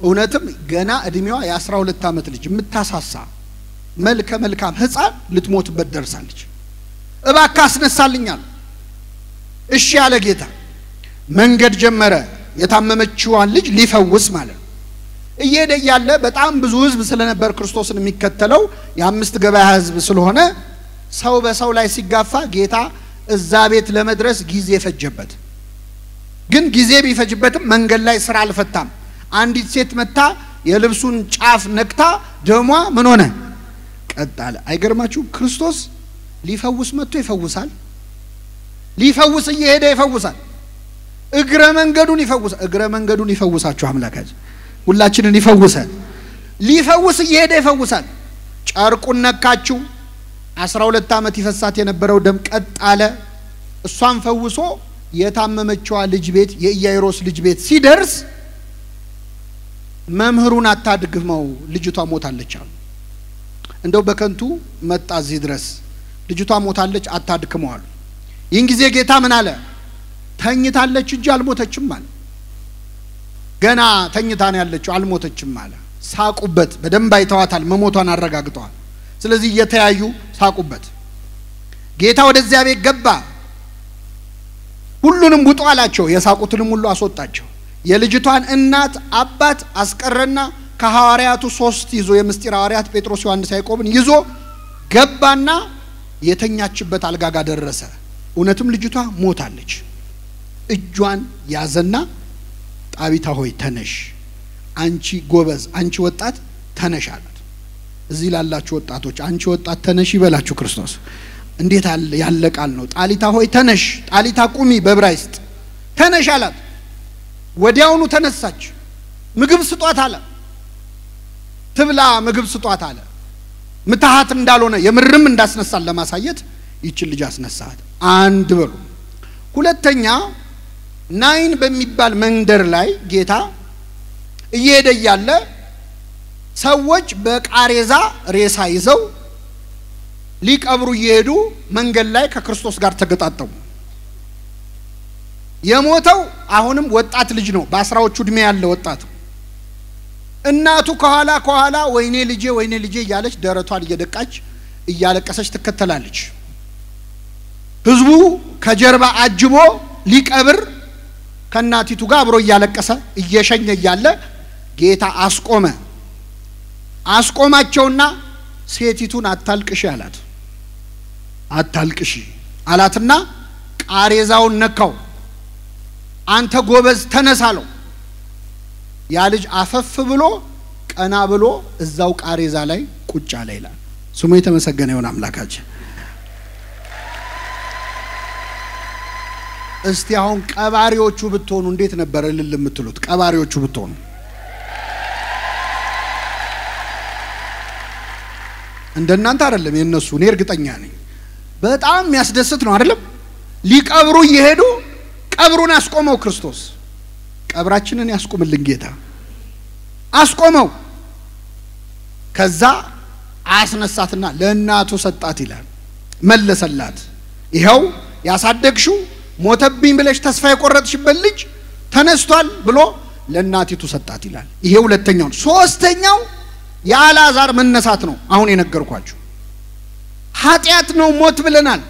እውነትም ገና እድሜዋ የ12 ዓመት ልጅ የምታሳሳ መልካም ሕፃን ልትሞትበት ደርሳለች እባክህ አስነሳልኛል እሺ ያለ ጌታ መንገድ ጀመረ የታመመችዋን ልጅ ሊፈውስ ማለት እየሄደ ያለ በጣም ብዙ ህዝብ ስለነበር ክርስቶስን የሚከተለው የ5 ገበያ ህዝብ ስለሆነ ሰው በሰው ላይ ሲጋፋ ጌታ እዛ ቤት ለመድረስ ጊዜ ፈጀበት ግን ጊዜ ቢፈጅበትም መንገድ ላይ ስራ አልፈታም አንዲት ሴት መጣ የልብሱን ጫፍ ነክታ ደሟ ምን ሆነ ቀጣለ አይገርማችሁ ክርስቶስ ሊፈውስ መጥቶ ይፈውሳል ሊፈውስ እየሄደ ይፈውሳል እግረ መንገዱን ይፈውሳችሁ አምላካችን ሁላችንን ይፈውሳል ሊፈውስ እየሄደ ይፈውሳል ጨርቁን ነካችሁ 12 ዓመት ይፈሳት የነበረው ደም ቀጣለ እሷን ፈውሶ የታመመችዋ ልጅ ቤት የኢያኢሮስ ልጅ ቤት ሲደርስ መምህሩን አታድግመው ልጅቷ ሞታለች አሉ እንደው በከንቱ መጣ እዚህ ድረስ ልጅቷ ሞታለች አታድክመው አሉ ይህን ጊዜ ጌታ ምን አለ ተኝታለች እንጂ አልሞተችም አለ ገና ተኝታ ነው ያለችው አልሞተችም አለ ሳቁበት በደንብ አይተዋታል መሞቷን አረጋግጠዋል ስለዚህ እየተያዩ ሳቁበት ጌታ ወደዚያ ቤት ገባ ሁሉንም ውጡ አላቸው የሳቁትንም ሁሉ አስወጣቸው የልጅቷን እናት አባት አስቀረና ከሐዋርያቱ 3 ይዞ የምስጢር ሐዋርያት ጴጥሮስ ዮሐንስ ያዕቆብን ይዞ ገባና የተኛችበት አልጋ ጋር ደረሰ እውነትም ልጅቷ ሞታለች እጇን ያዘና ጣቢታ ሆይ ተነሽ አንቺ ጎበዝ አንቺ ወጣት ተነሽ አላት እዚህ ላላችሁ ወጣቶች አንቺ ወጣት ተነሽ ይበላችሁ ክርስቶስ እንዴት ያለ ቃል ነው ጣሊታ ሆይ ተነሽ ጣሊታ ቁሚ በዕብራይስጥ ተነሽ አላት ወዲያውኑ ተነሳች ምግብ ስጧት አለ ትብላ ምግብ ስጧት አለ ምታሃት እንዳልሆነ የምርም እንዳስነሳል ለማሳየት ይችል ልጅ አስነሳት አንድ ብሎ ሁለተኛ ናይን በሚባል መንደር ላይ ጌታ እየሄደ ያለ ሰዎች በቃሬዛ ሬሳ ይዘው ሊቀብሩ እየሄዱ መንገድ ላይ ከክርስቶስ ጋር ተገጣጠሙ የሞተው አሁንም ወጣት ልጅ ነው በአስራዎቹ እድሜ ያለ ወጣት እናቱ ከኋላ ወይኔ ልጄ እያለች ደረቷን እየደቃች እያለቀሰች ትከተላለች ህዝቡ ከጀርባ አጅቦ ሊቀብር ከናቲቱ ጋር አብሮ እያለቀሰ እየሸኘ ያለ ጌታ አስቆማቸውና ሴቲቱን አታልቅሺ አላትና ቃሬዛውን ነካው አንተ ጎበዝ ተነሳለው ያ ልጅ አፈፍ ብሎ ቀና ብሎ እዛው ቃሬዛ ላይ ቁጭ አለ ይላል ስሙ የተመሰገነ ይሁን አምላካችን እስቲ አሁን ቀባሪዎቹ ብትሆኑ እንዴት ነበር እልል የምትሉት ቀባሪዎቹ ብትሆኑ እንደናንተ አይደለም የነሱ እኔ እርግጠኛ ነኝ በጣም የሚያስደስት ነው አይደለም ሊቀብሩ እየሄዱ ቀብሩን አስቆመው ክርስቶስ ቀብራችንን ያስቆምልን ጌታ አስቆመው ከዛ አስነሳትና ለእናቱ ሰጣት ይላል መለሰላት ይሄው ያሳደግሽው ሞተብኝ ብለሽ ተስፋ የቆረጥሽበት ልጅ ተነስቷል ብሎ ለእናቲቱ ሰጣት ይላል ይሄ ሁለተኛው ሶስተኛው የአልዓዛር መነሳት ነው አሁን የነገርኳችሁ ኃጢያት ነው ሞት ብለናል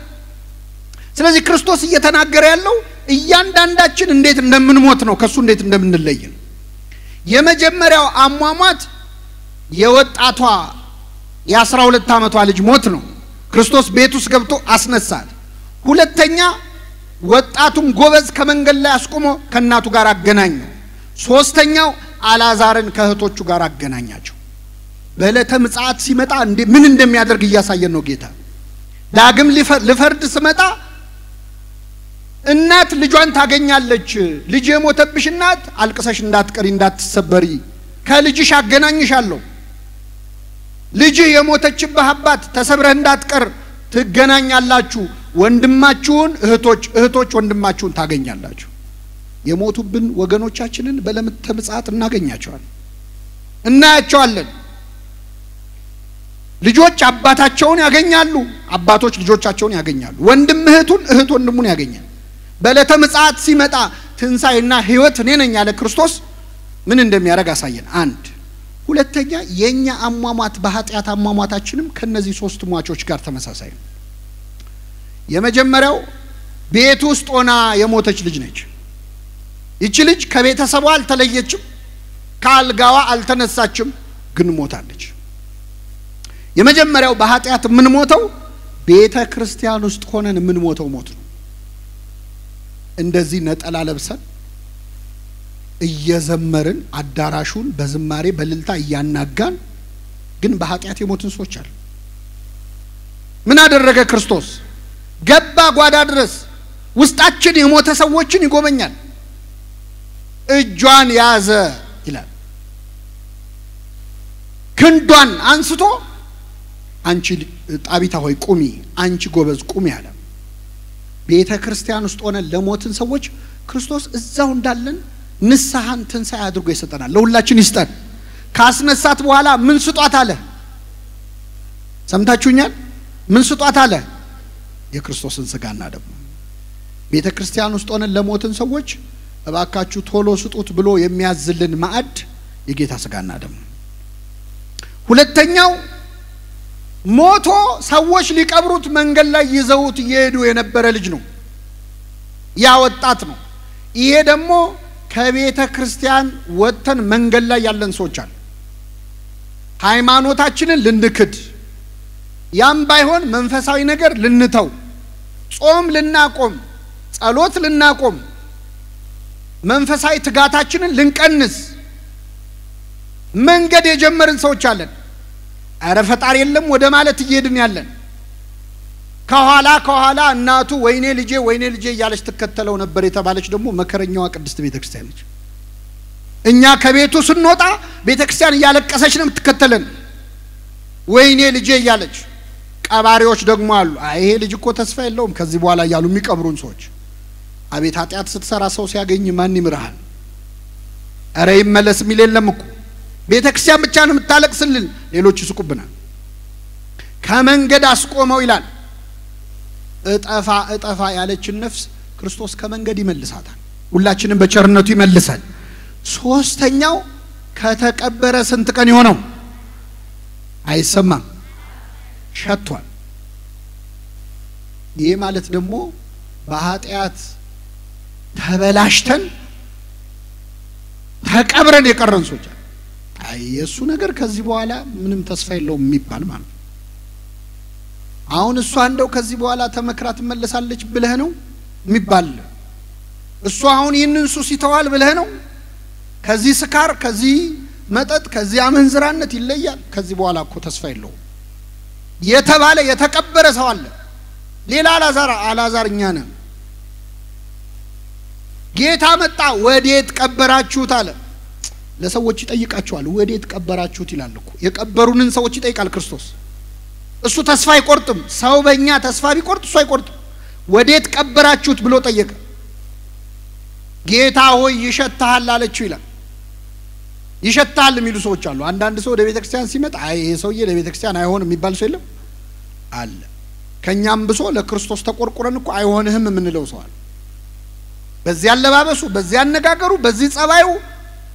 ስለዚህ ክርስቶስ እየተናገረ ያለው እያንዳንዳችን እንዴት እንደምንሞት ነው ከሱ እንዴት እንደምንለይ ነው የመጀመሪያው አሟሟት የወጣቷ የ12 ዓመቷ ልጅ ሞት ነው ክርስቶስ ቤት ውስጥ ገብቶ አስነሳት ሁለተኛ ወጣቱን ጎበዝ ከመንገድ ላይ አስቆሞ ከናቱ ጋር አገናኘው ሶስተኛው አልዓዛርን ከእህቶቹ ጋር አገናኛቸው በዕለተ ምጽአት ሲመጣ ምን እንደሚያደርግ እያሳየን ነው ጌታ ዳግም ልፈርድ ስመጣ እናት ልጇን ታገኛለች ልጅ የሞተብሽ እናት አልቅሰሽ እንዳትቀሪ እንዳትሰበሪ ከልጅሽ አገናኝሻለሁ ልጅ የሞተችብህ አባት ተሰብረህ እንዳትቀር ትገናኛላችሁ ወንድማችሁን እህቶች ወንድማችሁን ታገኛላችሁ የሞቱብን ወገኖቻችንን በዕለተ ምጽአት እናያቸዋለን ልጆች አባታቸውን ያገኛሉ አባቶች ልጆቻቸውን ያገኛሉ ወንድም እህት ወንድሙን ያገኛል በዕለተ ምጽአት ሲመጣ ትንሳኤና ሕይወት እኔ ነኝ ያለ ክርስቶስ ምን እንደሚያደርግ አሳየን አንድ ሁለተኛ የኛ አሟሟት በኃጢያት አሟሟታችንም ከነዚህ ሶስት ሟቾች ጋር ተመሳሳይ ነው የመጀመሪያው ቤት ውስጥ ሆና የሞተች ልጅ ነች ይቺ ልጅ ከቤተሰቧ አልተለየችም ካልጋዋ አልተነሳችም ግን ሞታለች የመጀመሪያው በኃጢያት ምን ሞተው ቤተ ክርስቲያን ውስጥ ሆነን ምን ሞተው ሞት ነው እንደዚህ ነጠላ ለብሰን እየዘመርን አዳራሹን በዝማሬ በልልታ እያናጋን ግን በኃጢያት የሞትን ሰዎች አሉ ምን አደረገ ክርስቶስ ገባ ጓዳ ድረስ ውስጣችን የሞተ ሰዎችን ይጎበኛል እጇን ያዘ ይላል ክንዷን አንስቶ አንቺ ጣቢታ ሆይ ቁሚ አንቺ ጎበዝ ቁሚ አለ ቤተ ክርስቲያን ውስጥ ሆነ ለሞትን ሰዎች ክርስቶስ እዛው እንዳለን ንስሐን ትንሣኤ አድርጎ ይሰጠናል ለሁላችን ይስጠን ካስነሳት በኋላ ምን ስጧት አለ ሰምታችሁኛል ምን ስጧት አለ የክርስቶስን ሥጋና ደም ቤተ ክርስቲያን ውስጥ ሆነ ለሞትን ሰዎች እባካችሁ ቶሎ ስጡት ብሎ የሚያዝልን ማዕድ የጌታ ሥጋና ደም ሁለተኛው ሞቶ ሰዎች ሊቀብሩት መንገድ ላይ ይዘውት እየሄዱ የነበረ ልጅ ነው ያ ወጣት ነው ይሄ ደግሞ ከቤተ ክርስቲያን ወጥተን መንገድ ላይ ያለን ሰዎች አሉ ሃይማኖታችንን ልንክድ ያም ባይሆን መንፈሳዊ ነገር ልንተው ጾም ልናቆም ጸሎት ልናቆም መንፈሳዊ ትጋታችንን ልንቀንስ መንገድ የጀመርን ሰዎች አለን። አረ ፈጣሪ የለም ወደ ማለት እየሄድን ያለን ከኋላ እናቱ ወይኔ ልጄ እያለች ተከተለው ነበር የተባለች ደግሞ መከረኛዋ ቅድስት ቤተክርስቲያን ነች። እኛ ከቤቱ ስንወጣ ቤተክርስቲያን እያለቀሰች ነው የምትከተለን ወይኔ ልጄ እያለች። ቀባሪዎች ደግሞ አሉ ይሄ ልጅ እኮ ተስፋ የለውም ከዚህ በኋላ እያሉ የሚቀብሩን ሰዎች። አቤት ኃጢአት ስትሰራ ሰው ሲያገኝ ማን ይምርሃል? አረ ይመለስ የሚል የለም እኮ ቤተክርስቲያን ብቻ ነው የምታለቅስልን፣ ሌሎች ይስቁብናል። ከመንገድ አስቆመው ይላል። እጠፋ ያለችን ነፍስ ክርስቶስ ከመንገድ ይመልሳታል። ሁላችንም በቸርነቱ ይመልሳል። ሶስተኛው ከተቀበረ ስንት ቀን ይሆነው? አይሰማም፣ ሸቷል። ይሄ ማለት ደግሞ በኃጢአት ተበላሽተን ተቀብረን የቀረን ሰዎች የሱ ነገር ከዚህ በኋላ ምንም ተስፋ የለውም የሚባል ማለት። አሁን እሷ እንደው ከዚህ በኋላ ተመክራ ትመለሳለች ብለህ ነው የሚባል። እሷ አሁን ይህንን ሱስ ይተዋል ብለህ ነው? ከዚህ ስካር፣ ከዚህ መጠጥ፣ ከዚህ አመንዝራነት ይለያል ከዚህ በኋላ እኮ ተስፋ የለውም የተባለ የተቀበረ ሰው አለ። ሌላ አላዛር እኛ ነን። ጌታ መጣ፣ ወዴት ቀበራችሁት አለ። ለሰዎች ይጠይቃቸዋል። ወዴት ቀበራችሁት ይላል እኮ። የቀበሩንን ሰዎች ይጠይቃል ክርስቶስ። እሱ ተስፋ አይቆርጥም። ሰው በእኛ ተስፋ ቢቆርጥ እሱ አይቆርጥም። ወዴት ቀበራችሁት ብሎ ጠየቀ። ጌታ ሆይ ይሸታል አለችው ይላል። ይሸታል የሚሉ ሰዎች አሉ። አንዳንድ ሰው ወደ ቤተክርስቲያን ሲመጣ ይሄ ሰውዬ ለቤተክርስቲያን አይሆንም የሚባል ሰው የለም አለ። ከኛም ብሶ ለክርስቶስ ተቆርቁረን እኮ አይሆንህም የምንለው ሰው አለ። በዚያ አለባበሱ፣ በዚያ አነጋገሩ፣ በዚህ ጸባዩ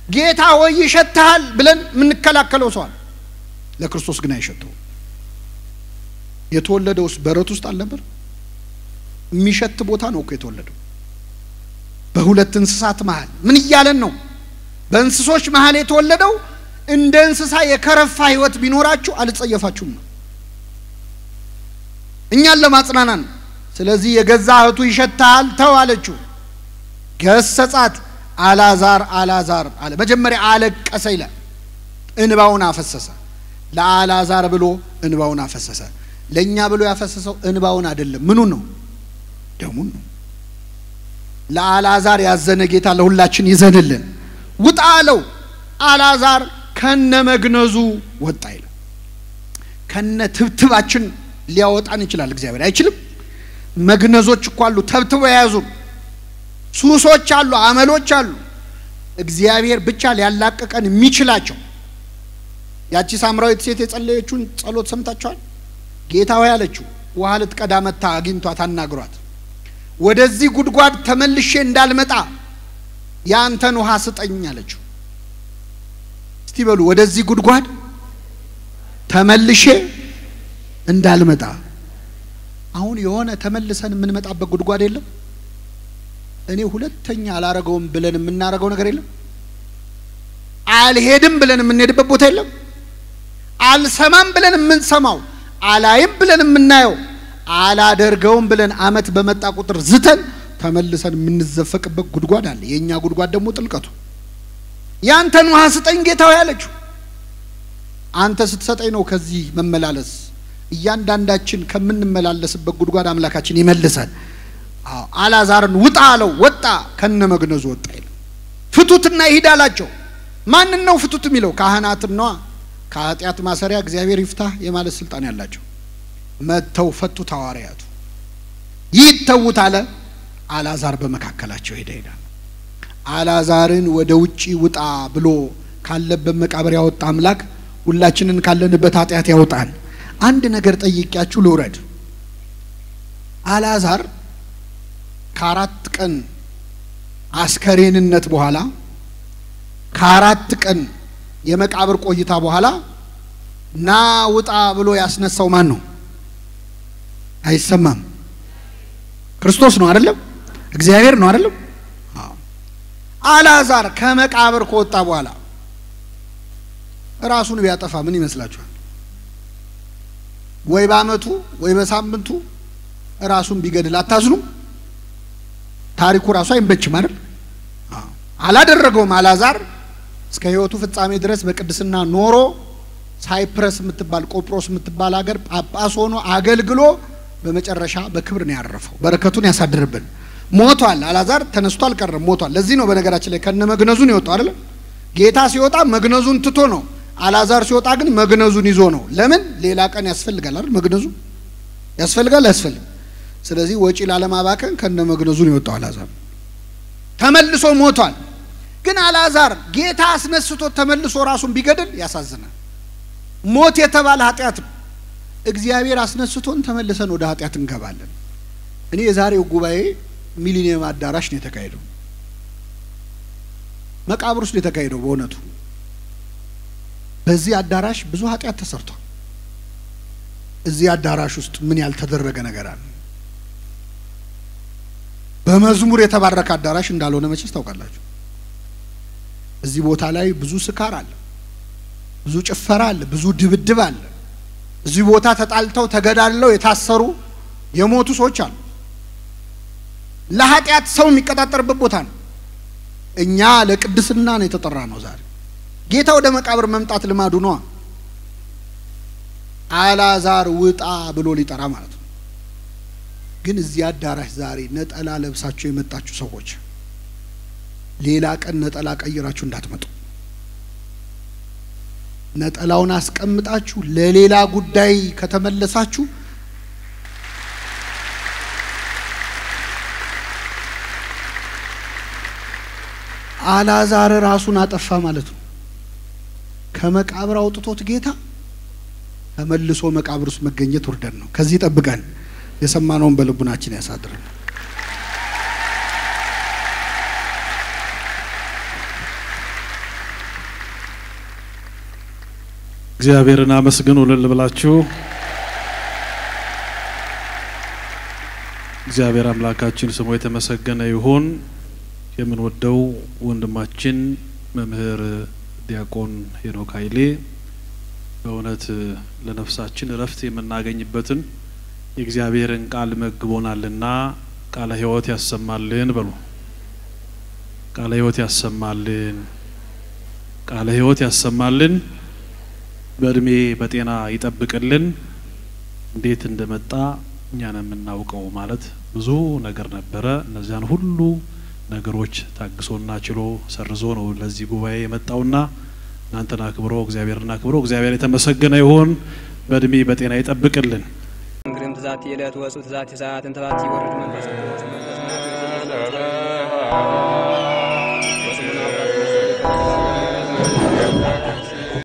ጌታ ሆይ ይሸታል ብለን የምንከላከለው ሰው አለ። ለክርስቶስ ግን አይሸተው። የተወለደውስ በረት ውስጥ አልነበር? የሚሸት ቦታ ነው እኮ የተወለደው። በሁለት እንስሳት መሃል ምን እያለን ነው? በእንስሶች መሃል የተወለደው እንደ እንስሳ የከረፋ ህይወት ቢኖራችሁ አልጸየፋችሁም ነው፣ እኛን ለማጽናናን። ስለዚህ የገዛ እህቱ ይሸታል ተው አለችው። ገሰጻት። አላዛር አለ። መጀመሪያ አለቀሰ ይላል። እንባውን አፈሰሰ። ለአላዛር ብሎ እንባውን አፈሰሰ። ለኛ ብሎ ያፈሰሰው እንባውን አይደለም፣ ምኑን ነው? ደሙን ነው። ለአላዛር ያዘነ ጌታ ለሁላችን ይዘንልን። ውጣ አለው። አላዛር ከነ መግነዙ ወጣ ይላል። ከነ ትብትባችን ሊያወጣን ይችላል እግዚአብሔር አይችልም? መግነዞች እኮ አሉ ተብትበው የያዙ ሱሶች አሉ፣ አመሎች አሉ። እግዚአብሔር ብቻ ሊያላቅቀን የሚችላቸው። ያቺ ሳምራዊት ሴት የጸለየችውን ጸሎት ሰምታችኋል? ጌታ ሆይ አለችው። ውሃ ልትቀዳ መጣ አግኝቷት አናግሯት። ወደዚህ ጉድጓድ ተመልሼ እንዳልመጣ ያንተን ውሃ ስጠኝ አለችው። እስቲ በሉ ወደዚህ ጉድጓድ ተመልሼ እንዳልመጣ። አሁን የሆነ ተመልሰን የምንመጣበት ጉድጓድ የለም? እኔ ሁለተኛ አላረገውም ብለን የምናረገው ነገር የለም? አልሄድም ብለን የምንሄድበት ቦታ የለም? አልሰማም ብለን የምንሰማው፣ አላይም ብለን የምናየው፣ አላደርገውም ብለን አመት በመጣ ቁጥር ዝተን ተመልሰን የምንዘፈቅበት ጉድጓድ አለ። የኛ ጉድጓድ ደግሞ ጥልቀቱ ያንተን ውሃ ስጠኝ ጌታ ሆይ አለችው። አንተ ስትሰጠኝ ነው ከዚህ መመላለስ። እያንዳንዳችን ከምንመላለስበት ጉድጓድ አምላካችን ይመልሳል። አላዛርን ውጣ አለው። ወጣ፣ ከነ መግነዙ ወጣ ይላል። ፍቱትና ይሄድ አላቸው። ማንን ነው ፍቱት የሚለው? ካህናትን ነው። ከኃጢአት ማሰሪያ እግዚአብሔር ይፍታ የማለት ስልጣን ያላቸው መተው ፈቱት። ሐዋርያቱ ይተውት አለ። አላዛር በመካከላቸው ሄደ። አላዛርን ወደ ውጪ ውጣ ብሎ ካለበት መቃብር ያወጣ አምላክ ሁላችንን ካለንበት ኃጢአት ያወጣል። አንድ ነገር ጠይቂያችሁ ልውረድ። አላዛር ከአራት ቀን አስከሬንነት በኋላ ከአራት ቀን የመቃብር ቆይታ በኋላ ና ውጣ ብሎ ያስነሳው ማን ነው? አይሰማም? ክርስቶስ ነው አይደለም? እግዚአብሔር ነው አይደለም? አላዛር ከመቃብር ከወጣ በኋላ ራሱን ቢያጠፋ ምን ይመስላችኋል? ወይ በአመቱ ወይ በሳምንቱ ራሱን ቢገድል አታዝኑ? ታሪኩ ራሱ አይመችም አይደል? አላደረገውም። አልዓዛር እስከ ሕይወቱ ፍጻሜ ድረስ በቅድስና ኖሮ ሳይፕረስ የምትባል ቆጵሮስ የምትባል ሀገር ጳጳስ ሆኖ አገልግሎ በመጨረሻ በክብር ነው ያረፈው። በረከቱን ያሳድርብን። ሞቷል። አልዓዛር ተነስቶ አልቀረም፣ ሞቷል። ለዚህ ነው በነገራችን ላይ ከነ መግነዙን ይወጣው አይደል? ጌታ ሲወጣ መግነዙን ትቶ ነው። አልዓዛር ሲወጣ ግን መግነዙን ይዞ ነው። ለምን? ሌላ ቀን ያስፈልጋል አይደል? መግነዙ ያስፈልጋል ያስፈልግ። ስለዚህ ወጪ ላለማባከን ከነ መግነዙን ይወጣው አልዓዛር ተመልሶ ሞቷል። ግን አልዓዛር ጌታ አስነስቶ ተመልሶ ራሱን ቢገድል ያሳዝናል። ሞት የተባለ ኃጢአት እግዚአብሔር አስነስቶን ተመልሰን ወደ ኃጢአት እንገባለን። እኔ የዛሬው ጉባኤ ሚሊኒየም አዳራሽ ነው የተካሄደው፣ መቃብር ውስጥ የተካሄደው። በእውነቱ በዚህ አዳራሽ ብዙ ኃጢአት ተሰርቷል። እዚህ አዳራሽ ውስጥ ምን ያልተደረገ ነገር አለ? በመዝሙር የተባረከ አዳራሽ እንዳልሆነ መቼስ ታውቃላችሁ። እዚህ ቦታ ላይ ብዙ ስካር አለ፣ ብዙ ጭፈራ አለ፣ ብዙ ድብድብ አለ። እዚህ ቦታ ተጣልተው ተገዳለው የታሰሩ የሞቱ ሰዎች አሉ። ለኃጢአት ሰው የሚቀጣጠርበት ቦታ ነው። እኛ ለቅድስና ነው የተጠራ ነው። ዛሬ ጌታ ወደ መቃብር መምጣት ልማዱ ነው። አልዓዛር ውጣ ብሎ ሊጠራ ማለት ነው። ግን እዚህ አዳራሽ ዛሬ ነጠላ ለብሳችሁ የመጣችሁ ሰዎች ሌላ ቀን ነጠላ ቀይራችሁ እንዳትመጡ። ነጠላውን አስቀምጣችሁ ለሌላ ጉዳይ ከተመለሳችሁ አልዓዛር ራሱን አጠፋ ማለት ነው። ከመቃብር አውጥቶት ጌታ ተመልሶ መቃብር ውስጥ መገኘት ውርደት ነው። ከዚህ ጠብቀን የሰማነውን በልቡናችን ያሳድረን። እግዚአብሔርን አመስግኑ ልል ብላችሁ እግዚአብሔር አምላካችን ስሙ የተመሰገነ ይሁን። የምንወደው ወንድማችን መምህር ዲያቆን ሄኖክ ኃይሌ በእውነት ለነፍሳችን እረፍት የምናገኝበትን የእግዚአብሔርን ቃል መግቦናልና ቃለ ሕይወት ያሰማልን በሉ። ቃለ ሕይወት ያሰማልን፣ ቃለ ሕይወት ያሰማልን፣ በእድሜ በጤና ይጠብቅልን። እንዴት እንደመጣ እኛን የምናውቀው ማለት ብዙ ነገር ነበረ። እነዚያን ሁሉ ነገሮች ታግሶና ችሎ ሰርዞ ነው ለዚህ ጉባኤ የመጣውና እናንተና አክብሮ እግዚአብሔርና አክብሮ እግዚአብሔር የተመሰገነ ይሁን። በእድሜ በጤና ይጠብቅልን። እንግዲህ ትዛት የለት ወሱ ትዛት ሰዓት እንተባት ይወርድ መንፈስ